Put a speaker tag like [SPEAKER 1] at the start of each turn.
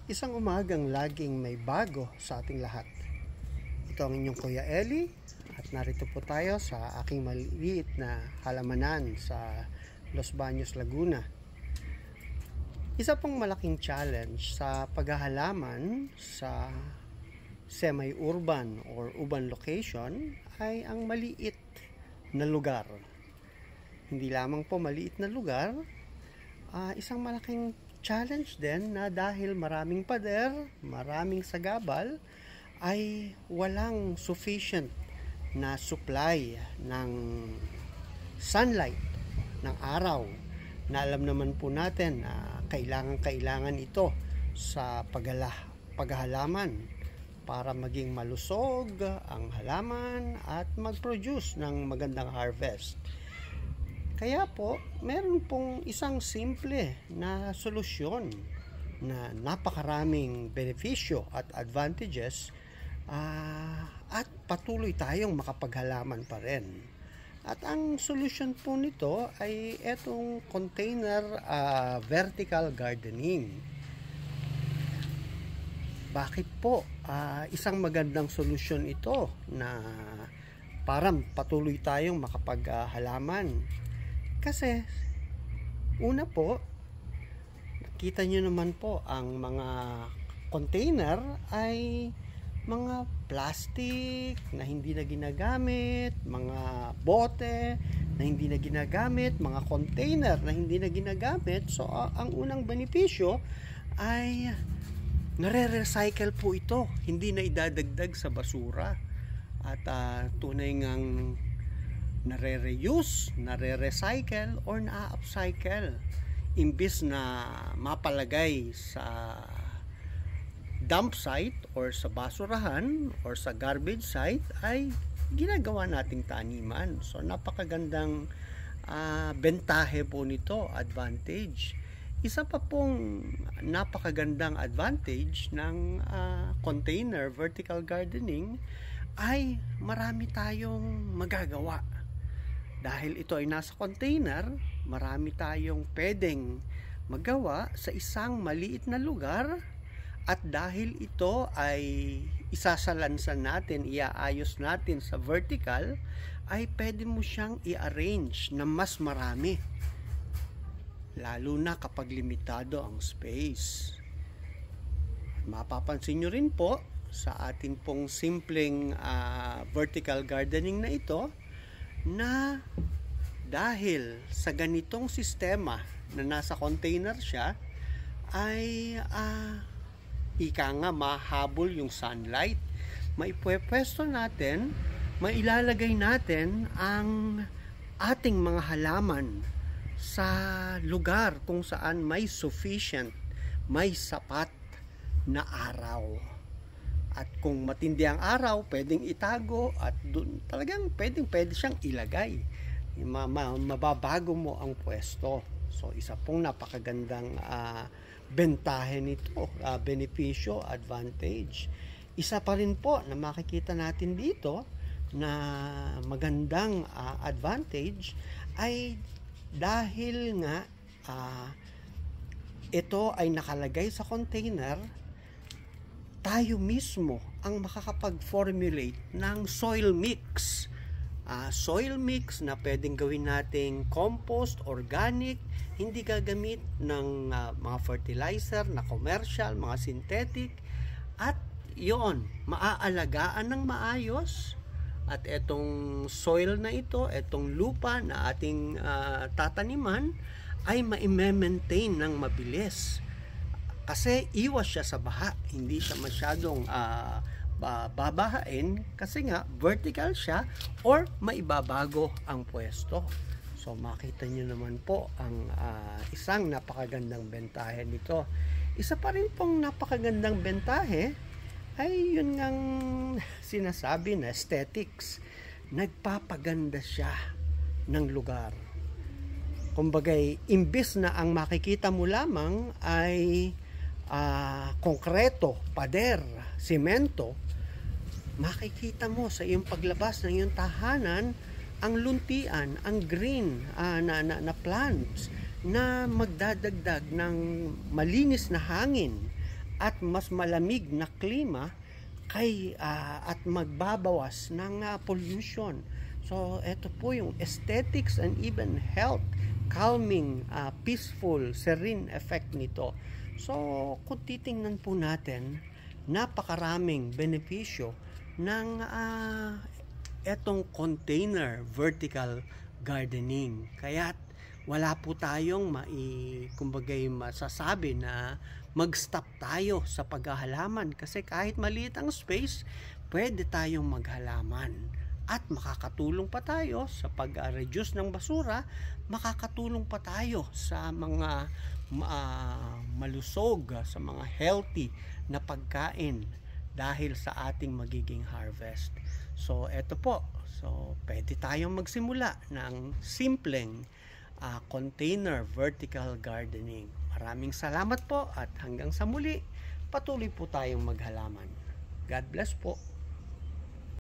[SPEAKER 1] Isang umagang laging may bago sa ating lahat. Ito ang inyong Kuya Eli at narito po tayo sa aking maliit na halamanan sa Los Baños, Laguna. Isa pong malaking challenge sa paghahalaman sa semi-urban or urban location ay ang maliit na lugar. Hindi lamang po maliit na lugar, isang malaking challenge din na dahil maraming pader, maraming sagabal, ay walang sufficient na supply ng sunlight, ng araw, na alam naman po natin na kailangan ito sa paghahalaman para maging malusog ang halaman at mag-produce ng magandang harvest. Kaya po, meron pong isang simple na solusyon na napakaraming benepisyo at advantages at patuloy tayong makapaghalaman pa rin. At ang solusyon po nito ay etong container vertical gardening. Bakit po isang magandang solusyon ito na parang patuloy tayong makapaghalaman? Kasi, una po, kita nyo naman po, ang mga container ay mga plastic na hindi na ginagamit, mga bote na hindi na ginagamit, mga container na hindi na ginagamit. So, ang unang benepisyo ay nare-recycle po ito. Hindi na idadagdag sa basura. At tunay ngang nare-reuse, nare-recycle, or na-upcycle. Imbis na mapalagay sa dump site or sa basurahan or sa garbage site, ay ginagawa nating taniman. So napakagandang bentahe po nito, advantage. Isa pa pong napakagandang advantage ng container vertical gardening ay marami tayong magagawa. Dahil ito ay nasa container, marami tayong pwedeng magawa sa isang maliit na lugar, at dahil ito ay isasalansan natin, iaayos natin sa vertical, ay pwede mo siyang i-arrange na mas marami. Lalo na kapag limitado ang space. Mapapansin nyo rin po sa atin pong simpleng vertical gardening na ito, na dahil sa ganitong sistema na nasa container siya, ay ika nga mahabol yung sunlight. Maipwesto natin, mailalagay natin ang ating mga halaman sa lugar kung saan may sufficient, may sapat na araw. At kung matindi ang araw, pwedeng itago, at doon talagang pwede siyang ilagay. Mababago mo ang pwesto. So isa pong napakagandang bentahe nito, benepisyo, advantage. Isa pa rin po na makikita natin dito na magandang advantage ay dahil nga ito ay nakalagay sa container, tayo mismo ang makakapag-formulate ng soil mix. Soil mix na pwedeng gawin nating compost, organic, hindi gagamit ng mga fertilizer na commercial, mga synthetic, at yon, maaalagaan ng maayos. At etong soil na ito, etong lupa na ating tataniman, ay ma-maintain ng mabilis. Kasi iwas siya sa baha, hindi siya masyadong babahain kasi nga vertical siya or maibabago ang pwesto. So makita nyo naman po ang isang napakagandang bentahe nito. Isa pa rin pong napakagandang bentahe ay yun ngang sinasabi na aesthetics. Nagpapaganda siya ng lugar. Kumbagay, imbis na ang makikita mo lamang ay konkreto, pader, simento, makikita mo sa iyong paglabas ng iyong tahanan ang luntian, ang green na plants na magdadagdag ng malinis na hangin at mas malamig na klima at magbabawas ng pollution. So ito po yung aesthetics and even health, calming, peaceful, serene effect nito. So kung titingnan po natin, napakaraming benepisyo ng etong container vertical gardening. Kaya wala po tayong kumbagay masasabi na mag-stop tayo sa paghahalaman, kasi kahit maliit ang space, pwede tayong maghalaman at makakatulong pa tayo sa pag-reduce ng basura, makakatulong pa tayo sa mga malusog, sa mga healthy na pagkain dahil sa ating magiging harvest. So eto po, so pwede tayong magsimula ng simpleng container vertical gardening. Maraming salamat po at hanggang sa muli, patuloy po tayong maghalaman. God bless po.